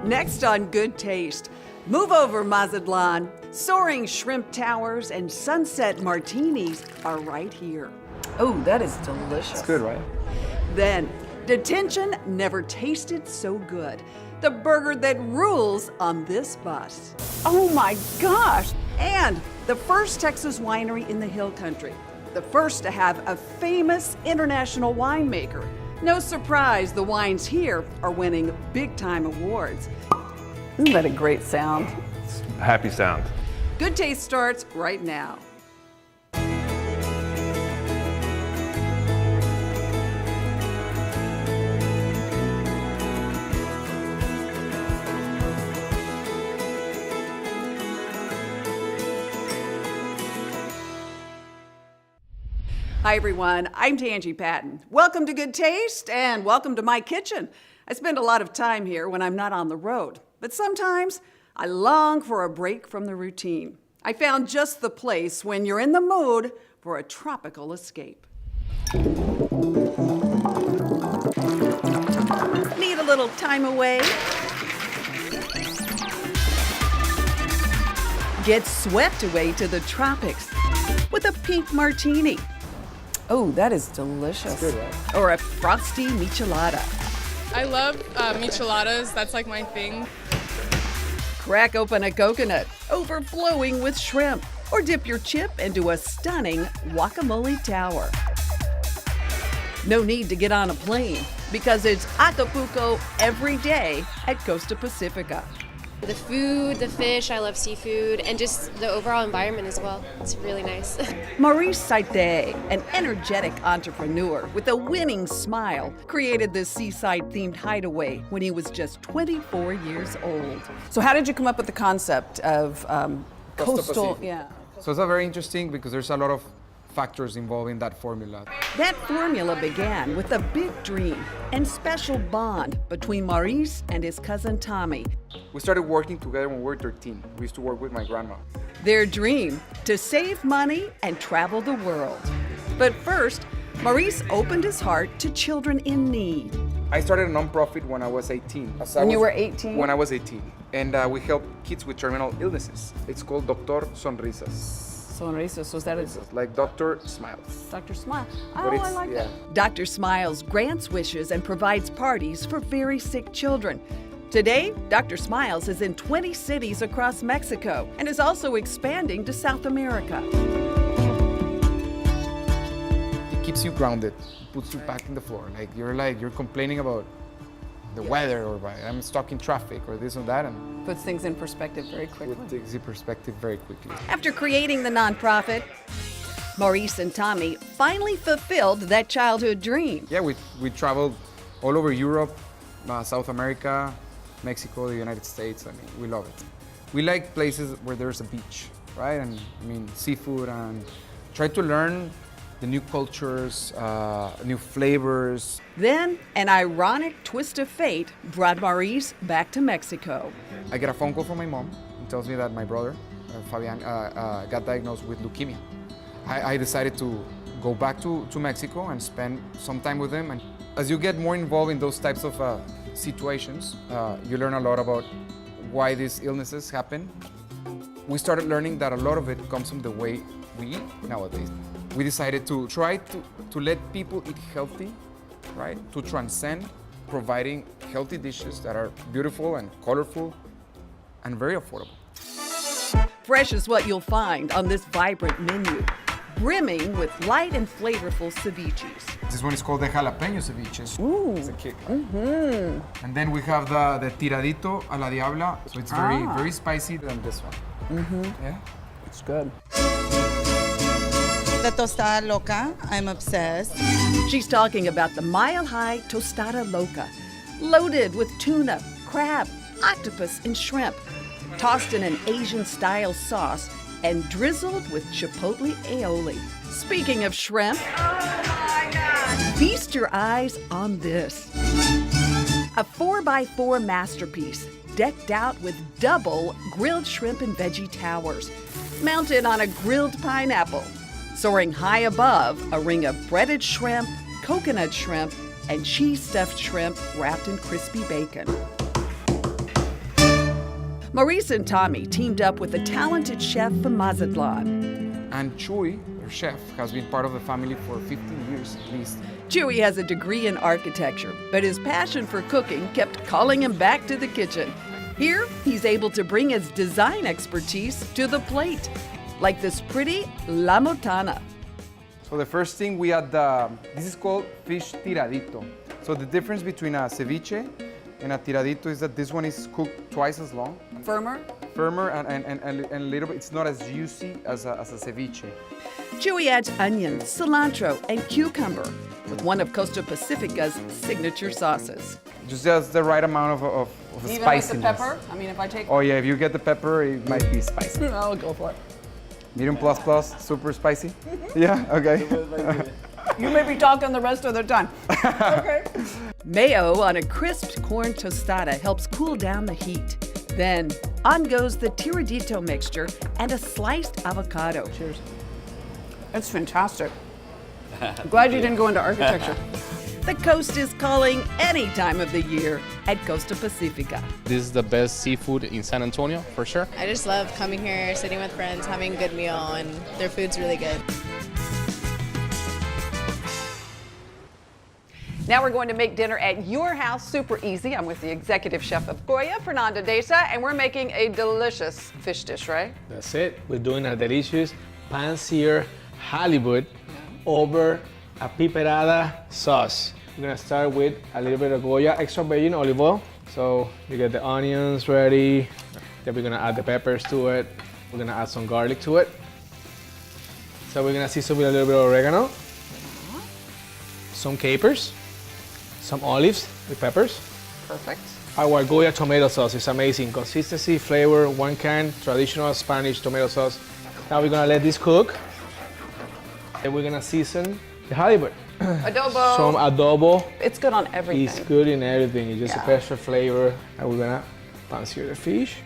Next on Good Taste, move over Mazatlan. Soaring shrimp towers and sunset martinis are right here. Oh, that is delicious. It's good, right? Then, detention never tasted so good. The burger that rules on this bus. Oh my gosh! And the first Texas winery in the Hill Country. The first to have a famous international winemaker. No surprise the wines here are winning big-time awards. Isn't that a great sound? Happy sound. Good Taste starts right now. Hi everyone, I'm Tanji Patton. Welcome to Good Taste and welcome to my kitchen. I spend a lot of time here when I'm not on the road, but sometimes I long for a break from the routine. I found just the place when you're in the mood for a tropical escape. Need a little time away? Get swept away to the tropics with a pink martini. Oh, that is delicious. It's good, right? Or a frosty michelada. I love micheladas. That's like my thing. Crack open a coconut, overflowing with shrimp. Or dip your chip into a stunning guacamole tower. No need to get on a plane because it's Acapulco every day at Costa Pacifica. The food, the fish, I love seafood, and just the overall environment as well. It's really nice. Maurice Saite, an energetic entrepreneur with a winning smile, created this seaside-themed hideaway when he was just 24 years old. So how did you come up with the concept of coastal? Pacifica. Yeah. So it's very interesting because there's a lot of factors involving that formula. That formula began with a big dream and special bond between Maurice and his cousin Tommy. We started working together when we were 13. We used to work with my grandma. Their dream, to save money and travel the world. But first, Maurice opened his heart to children in need. I started a non-profit when I was 18. When you were 18? When I was 18. And we help kids with terminal illnesses. It's called Doctor Sonrisas. Sonrisas, was that a Like Dr. Smiles. Dr. Smile? Oh, But I it's- like yeah. that. Dr. Smiles grants wishes and provides parties for very sick children. Today, Dr. Smiles is in 20 cities across Mexico and is also expanding to South America. It keeps you grounded. It puts you back in the floor. You're complaining about the weather or I'm stuck in traffic or this or that, and Puts things in perspective very quickly. it takes your perspective very quickly. After creating the nonprofit, Maurice and Tommy finally fulfilled that childhood dream. Yeah, we traveled all over Europe, South America, Mexico, the United States. I mean, we love it. We like places where there's a beach, right? And I mean, seafood, and try to learn the new cultures, new flavors. Then, an ironic twist of fate brought Maurice back to Mexico. I get a phone call from my mom and tells me that my brother, Fabian, got diagnosed with leukemia. I decided to go back to Mexico and spend some time with him. And as you get more involved in those types of situations, you learn a lot about why these illnesses happen. We started learning that a lot of it comes from the way we eat nowadays. We decided to try to let people eat healthy, right? To transcend providing healthy dishes that are beautiful and colorful and very affordable. Fresh is what you'll find on this vibrant menu, brimming with light and flavorful ceviches. This one is called the jalapeno ceviches. Ooh. It's a kick. And then we have the tiradito a la diabla. So it's very spicy than this one. Yeah. It's good. The tostada loca, I'm obsessed. She's talking about the mile-high tostada loca, loaded with tuna, crab, octopus, and shrimp, tossed in an Asian-style sauce and drizzled with chipotle aioli. Speaking of shrimp, feast your eyes on this. A 4x4 masterpiece decked out with double grilled shrimp and veggie towers, mounted on a grilled pineapple. Soaring high above, a ring of breaded shrimp, coconut shrimp, and cheese-stuffed shrimp wrapped in crispy bacon. Maurice and Tommy teamed up with a talented chef from Mazatlan. And Chuy, their chef, has been part of the family for 15 years at least. Chewy has a degree in architecture, but his passion for cooking kept calling him back to the kitchen. Here, he's able to bring his design expertise to the plate, like this pretty La Motana. So the first thing we had, this is called fish tiradito. So the difference between a ceviche and a tiradito is that this one is cooked twice as long. Firmer? Firmer and a little bit, it's not as juicy as a ceviche. Chewy adds onions, cilantro, and cucumber with one of Costa Pacifica's signature sauces. Just the right amount of Even spiciness. with the pepper? I mean, if I take... Oh yeah, if you get the pepper, it might be spicy. I'll go for it. Medium plus, super spicy? Yeah, okay. You may be talking the rest of the time. Okay. Mayo on a crisp corn tostada helps cool down the heat. Then, on goes the tiradito mixture and a sliced avocado. Cheers. It's fantastic. I'm glad you didn't go into architecture. The coast is calling any time of the year at Costa Pacifica. This is the best seafood in San Antonio, for sure. I just love coming here, sitting with friends, having a good meal, and their food's really good. Now we're going to make dinner at your house super easy. I'm with the executive chef of Goya, Fernanda Deza, and we're making a delicious fish dish, right? That's it. We're doing a delicious pan-seared halibut over a piperada sauce. We're gonna start with a little bit of Goya extra virgin olive oil. So you get the onions ready. Then we're gonna add the peppers to it. We're gonna add some garlic to it. So we're gonna season with a little bit of oregano, some capers, some olives with peppers. Perfect. Our Goya tomato sauce is amazing. Consistency, flavor, one can, traditional Spanish tomato sauce. Now we're gonna let this cook. And we're gonna season the halibut. Adobo. Some adobo. It's good on everything. It's good in everything. It's just Yeah. a extra flavor. And we're gonna pan-sear the fish.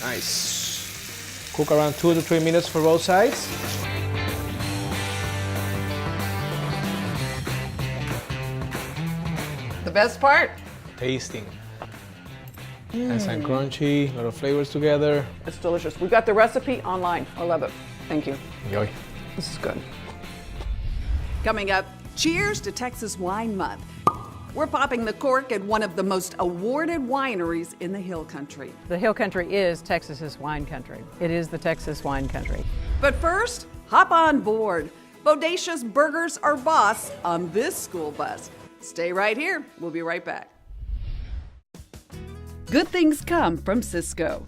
Nice. Cook around 2 to 3 minutes for both sides. The best part? Tasting. Nice and crunchy, a lot of flavors together. It's delicious. We've got the recipe online. I love it. Thank you. Enjoy. This is good. Coming up, cheers to Texas Wine Month. We're popping the cork at one of the most awarded wineries in the Hill Country. The Hill Country is Texas's wine country. It is the Texas wine country. But first, hop on board. Bodacious Burgers are boss on this school bus. Stay right here. We'll be right back. Good things come from Cisco.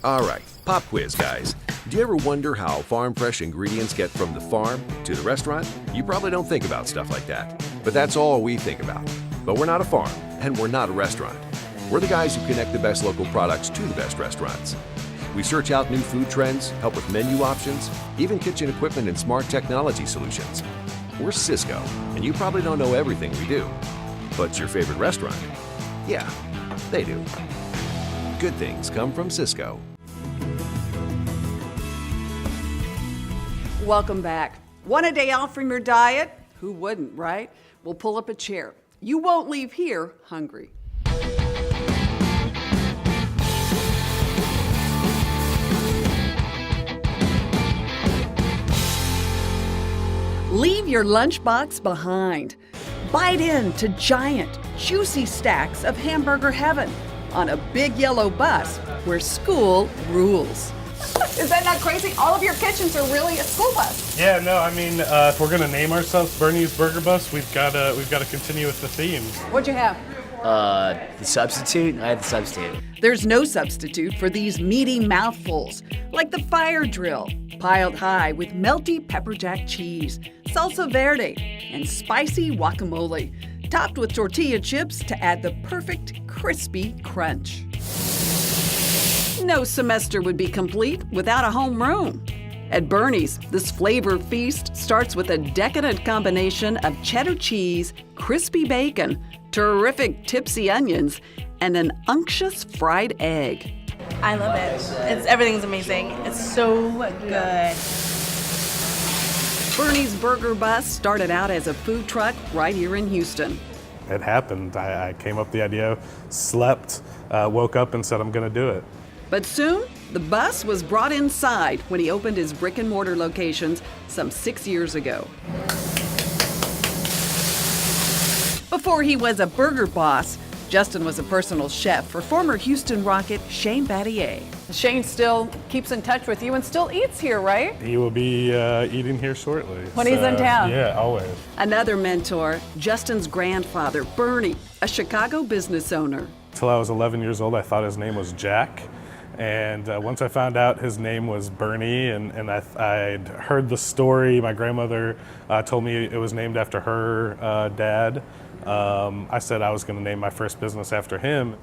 All right, pop quiz, guys. Do you ever wonder how farm fresh ingredients get from the farm to the restaurant? You probably don't think about stuff like that, but that's all we think about. But we're not a farm, and we're not a restaurant. We're the guys who connect the best local products to the best restaurants. We search out new food trends, help with menu options, even kitchen equipment and smart technology solutions. We're Cisco, and you probably don't know everything we do. But your favorite restaurant? Yeah, they do. Good things come from Cisco. Welcome back. Want a day off from your diet? Who wouldn't, right? Well, pull up a chair. You won't leave here hungry. Leave your lunchbox behind. Bite into giant, juicy stacks of hamburger heaven on a big yellow bus where school rules. Is that not crazy? All of your kitchens are really a school bus. Yeah, no, I mean, if we're gonna name ourselves Bernie's Burger Bus, we've gotta continue with the theme. What'd you have? The substitute? I had the substitute. There's no substitute for these meaty mouthfuls, like the fire drill, piled high with melty pepper jack cheese, salsa verde, and spicy guacamole, topped with tortilla chips to add the perfect crispy crunch. No semester would be complete without a homeroom. At Bernie's, this flavor feast starts with a decadent combination of cheddar cheese, crispy bacon, terrific tipsy onions, and an unctuous fried egg. I love it. Everything's amazing. It's so good. Bernie's Burger Bus started out as a food truck right here in Houston. It happened. I came up with the idea, slept, woke up and said, I'm going to do it. But soon, the bus was brought inside when he opened his brick and mortar locations some 6 years ago. Before he was a burger boss, Justin was a personal chef for former Houston Rocket Shane Battier. Shane still keeps in touch with you and still eats here, right? He will be eating here shortly. When he's in town. Yeah, always. Another mentor, Justin's grandfather, Bernie, a Chicago business owner. Until I was 11 years old, I thought his name was Jack. And once I found out his name was Bernie, and I'd heard the story, my grandmother told me it was named after her dad. I said I was going to name my first business after him.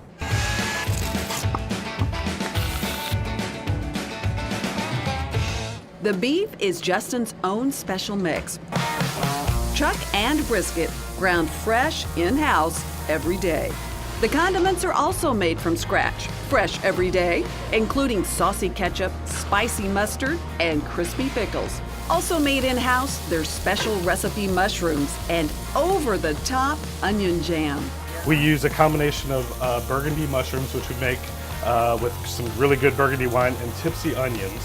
The beef is Justin's own special mix. Chuck and brisket, ground fresh in-house every day. The condiments are also made from scratch, fresh every day, including saucy ketchup, spicy mustard, and crispy pickles. Also made in-house, there's special recipe mushrooms and over-the-top onion jam. We use a combination of burgundy mushrooms, which we make with some really good burgundy wine, and tipsy onions.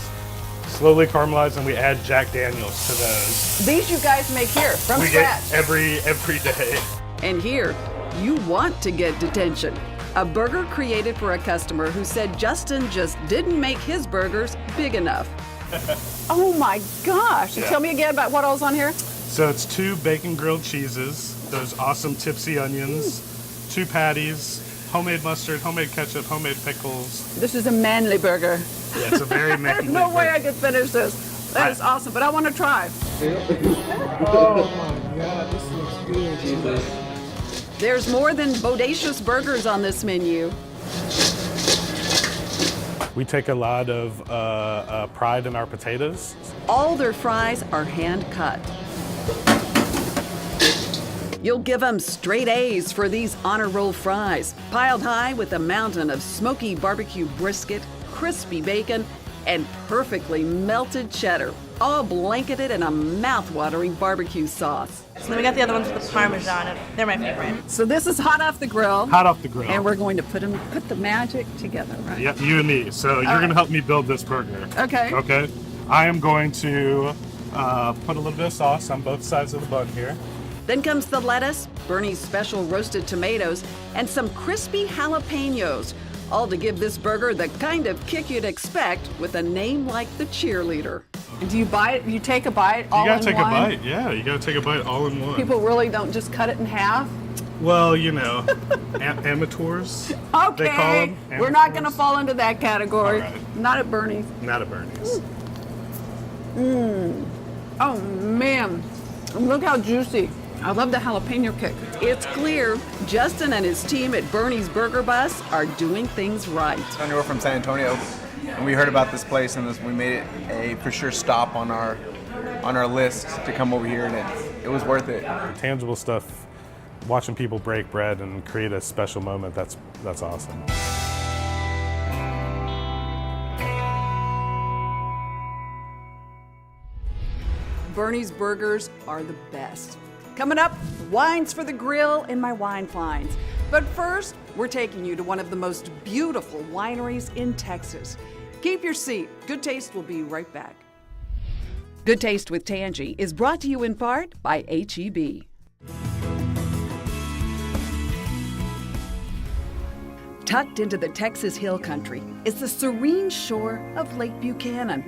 Slowly caramelize, and we add Jack Daniels to those. These you guys make here from scratch. Get every day. And here, you want to get detention. A burger created for a customer who said Justin just didn't make his burgers big enough. Oh my gosh. Yeah. Tell me again about what all's on here. So it's 2 bacon grilled cheeses, those awesome tipsy onions, 2 patties, homemade mustard, homemade ketchup, homemade pickles. This is a manly burger. Yeah, it's a very manly There's no way burger. I could finish this. That is awesome, but I want to try. Oh my God, this looks good, Jesus. There's more than bodacious burgers on this menu. We take a lot of pride in our potatoes. All their fries are hand cut. You'll give them straight A's for these honor roll fries, piled high with a mountain of smoky barbecue brisket, crispy bacon, and perfectly melted cheddar, all blanketed in a mouth-watering barbecue sauce. So then we got the other ones with the Parmesan, and they're my favorite. So this is hot off the grill. Hot off the grill. And we're going to put the magic together, right? Yep, you and me. So you're going to help me build this burger. Okay. Okay. I am going to put a little bit of sauce on both sides of the bun here. Then comes the lettuce, Bernie's special roasted tomatoes, and some crispy jalapenos, all to give this burger the kind of kick you'd expect with a name like the cheerleader. And do you bite it? You take a bite all in one? You gotta take a bite, yeah. You gotta take a bite all in one. People really don't just cut it in half? Well, you know, amateurs. Okay, They call them we're not gonna fall into that category. All right. Not at Bernie's. Not at Bernie's. Oh man, look how juicy. I love the jalapeno kick. It's clear Justin and his team at Bernie's Burger Bus are doing things right. We're from San Antonio, and we heard about this place, and we made it a for sure stop on our list to come over here, and it was worth it. Tangible stuff, watching people break bread and create a special moment, that's awesome. Bernie's burgers are the best. Coming up, wines for the grill in my wine finds. But first, we're taking you to one of the most beautiful wineries in Texas. Keep your seat. Good Taste will be right back. Good Taste with Tanji is brought to you in part by H-E-B. Tucked into the Texas Hill Country is the serene shore of Lake Buchanan.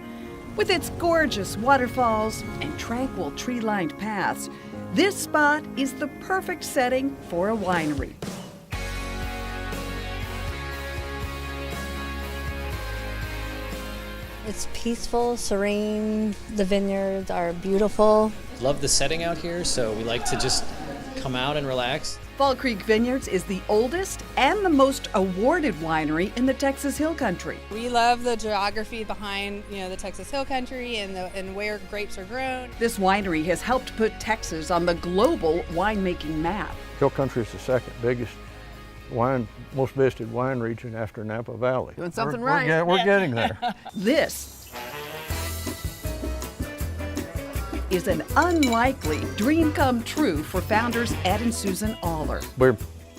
With its gorgeous waterfalls and tranquil tree-lined paths, this spot is the perfect setting for a winery. It's peaceful, serene. The vineyards are beautiful. Love the setting out here, so we like to just come out and relax. Fall Creek Vineyards is the oldest and the most awarded winery in the Texas Hill Country. We love the geography behind, the Texas Hill Country and where grapes are grown. This winery has helped put Texas on the global winemaking map. Hill Country is the second biggest most visited wine region after Napa Valley. Doing something right. We're getting there. This is an unlikely dream come true for founders Ed and Susan Aller. We're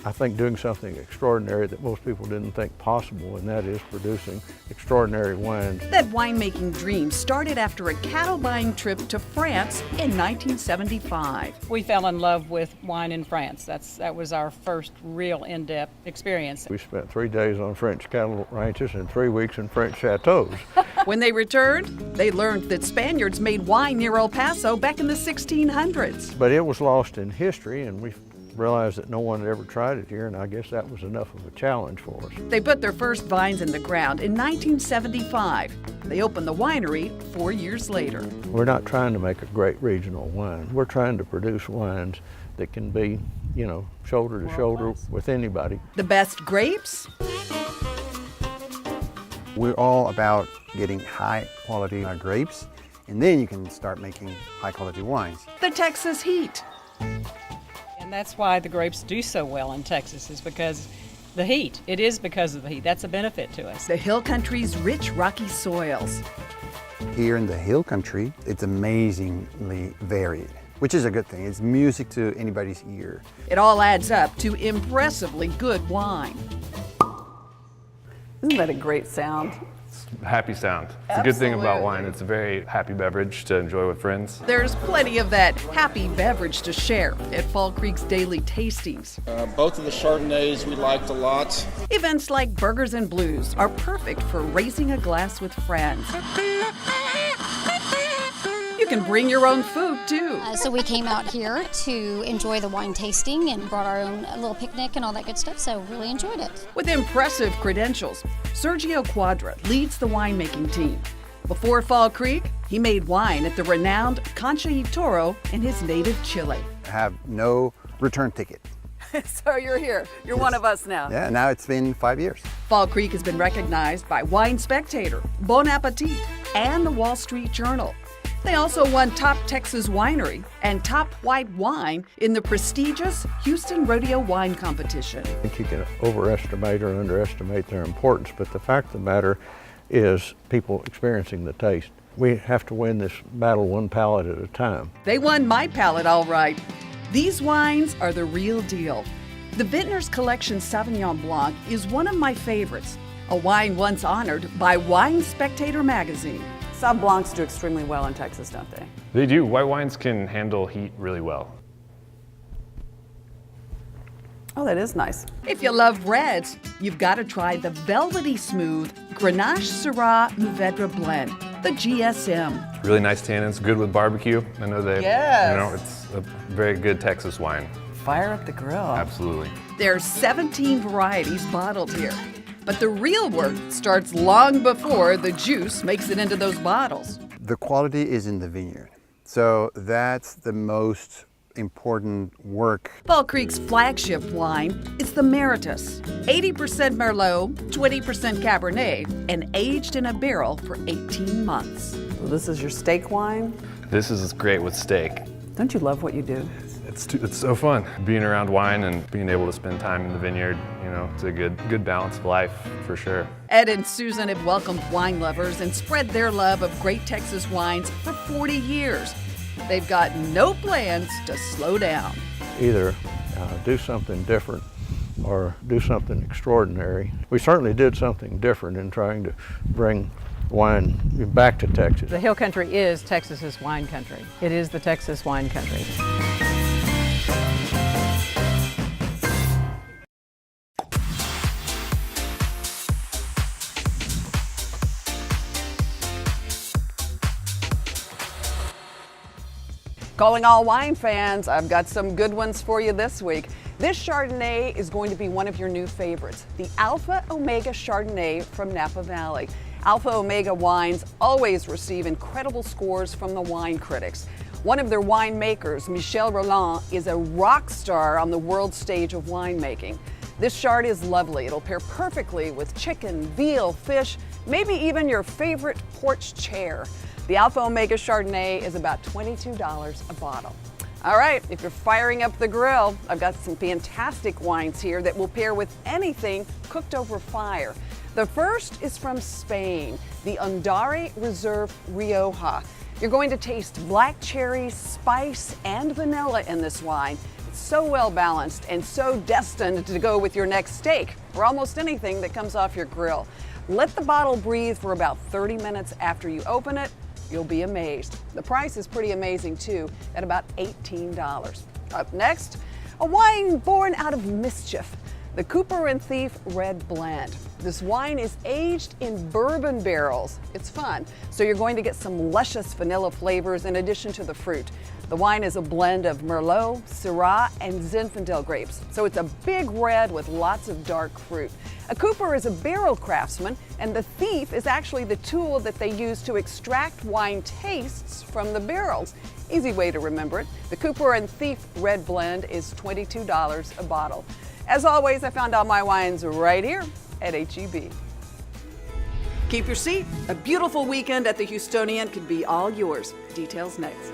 I think, doing something extraordinary that most people didn't think possible, and that is producing extraordinary wines. That winemaking dream started after a cattle buying trip to France in 1975. We fell in love with wine in France. That was our first real in-depth experience. We spent 3 days on French cattle ranches and 3 weeks in French chateaus. When they returned, they learned that Spaniards made wine near El Paso back in the 1600s. But it was lost in history, and we realized that no one had ever tried it here, and I guess that was enough of a challenge for us. They put their first vines in the ground in 1975. They opened the winery 4 years later. We're not trying to make a great regional wine. We're trying to produce wines that can be, you know, shoulder to shoulder with anybody. The best grapes? We're all about getting high quality grapes, and then you can start making high quality wines. The Texas heat. And that's why the grapes do so well in Texas, is because the heat. It is because of the heat. That's a benefit to us. The hill country's rich rocky soils. Here in the hill country, it's amazingly varied, which is a good thing. It's music to anybody's ear. It all adds up to impressively good wine. Isn't that a great sound? Happy sound. It's a good thing about wine. It's a very happy beverage to enjoy with friends. There's plenty of that happy beverage to share at Fall Creek's daily tastings. Both of the Chardonnays we liked a lot. Events like Burgers and Blues are perfect for raising a glass with friends. You can bring your own food too. So we came out here to enjoy the wine tasting and brought our own little picnic and all that good stuff, so really enjoyed it. With impressive credentials, Sergio Quadra leads the winemaking team. Before Fall Creek, he made wine at the renowned Concha y Toro in his native Chile. I have no return ticket. So you're here. You're one of us now. Yeah, now it's been 5 years. Fall Creek has been recognized by Wine Spectator, Bon Appetit, and the Wall Street Journal. They also won Top Texas Winery and Top White Wine in the prestigious Houston Rodeo Wine Competition. I think you can overestimate or underestimate their importance, but the fact of the matter is people experiencing the taste. We have to win this battle one palate at a time. They won my palate all right. These wines are the real deal. The Vintners Collection Sauvignon Blanc is one of my favorites, a wine once honored by Wine Spectator magazine. Sauv Blancs do extremely well in Texas, don't they? They do. White wines can handle heat really well. Oh, that is nice. If you love reds, you've got to try the velvety smooth Grenache Syrah Mourvedre blend, the GSM. Really nice tannins, good with barbecue. I know they, it's a very good Texas wine. Fire up the grill. Absolutely. There's 17 varieties bottled here. But the real work starts long before the juice makes it into those bottles. The quality is in the vineyard. So that's the most important work. Fall Creek's flagship wine is the Meritus. 80% Merlot, 20% Cabernet, and aged in a barrel for 18 months. Well, this is your steak wine? This is great with steak. Don't you love what you do? It's so fun being around wine and being able to spend time in the vineyard. You know, it's a good balance of life for sure. Ed and Susan have welcomed wine lovers and spread their love of great Texas wines for 40 years. They've got no plans to slow down. Either do something different or do something extraordinary. We certainly did something different in trying to bring wine back to Texas. The Hill Country is Texas's wine country. It is the Texas wine country. Calling all wine fans, I've got some good ones for you this week. This Chardonnay is going to be one of your new favorites, the Alpha Omega Chardonnay from Napa Valley. Alpha Omega wines always receive incredible scores from the wine critics. One of their winemakers, Michel Roland, is a rock star on the world stage of winemaking. This Chard is lovely. It'll pair perfectly with chicken, veal, fish, maybe even your favorite porch chair. The Alpha Omega Chardonnay is about $22 a bottle. All right, if you're firing up the grill, I've got some fantastic wines here that will pair with anything cooked over fire. The first is from Spain, the Ondare Reserve Rioja. You're going to taste black cherries, spice, and vanilla in this wine. It's so well balanced and so destined to go with your next steak or almost anything that comes off your grill. Let the bottle breathe for about 30 minutes after you open it. You'll be amazed. The price is pretty amazing too, at about $18. Up next, a wine born out of mischief, the Cooper and Thief Red Blend. This wine is aged in bourbon barrels. It's fun. So you're going to get some luscious vanilla flavors in addition to the fruit. The wine is a blend of Merlot, Syrah, and Zinfandel grapes. So it's a big red with lots of dark fruit. A Cooper is a barrel craftsman, and the Thief is actually the tool that they use to extract wine tastes from the barrels. Easy way to remember it. The Cooper and Thief Red Blend is $22 a bottle. As always, I found all my wines right here at H-E-B. Keep your seat. A beautiful weekend at the Houstonian could be all yours. Details next.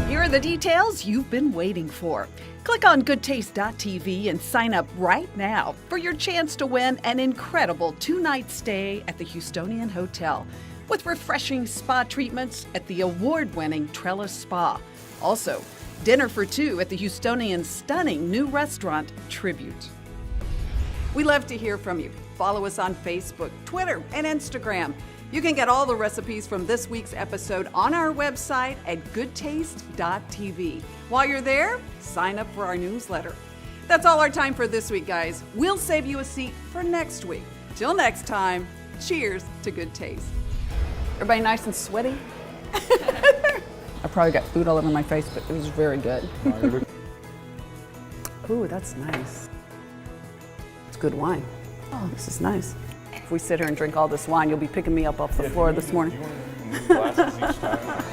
Here are the details you've been waiting for. Click on goodtaste.tv and sign up right now for your chance to win an incredible 2-night stay at the Houstonian Hotel with refreshing spa treatments at the award-winning Trellis Spa. Also, dinner for 2 at the Houstonian's stunning new restaurant, Tribute. We love to hear from you. Follow us on Facebook, Twitter, and Instagram. You can get all the recipes from this week's episode on our website at goodtaste.tv. While you're there, sign up for our newsletter. That's all our time for this week, guys. We'll save you a seat for next week. Till next time, cheers to good taste. Everybody nice and sweaty? I probably got food all over my face, but it was very good. Ooh, that's nice. It's good wine. Oh, this is nice. If we sit here and drink all this wine, you'll be picking me up off the floor this morning. Glasses each time.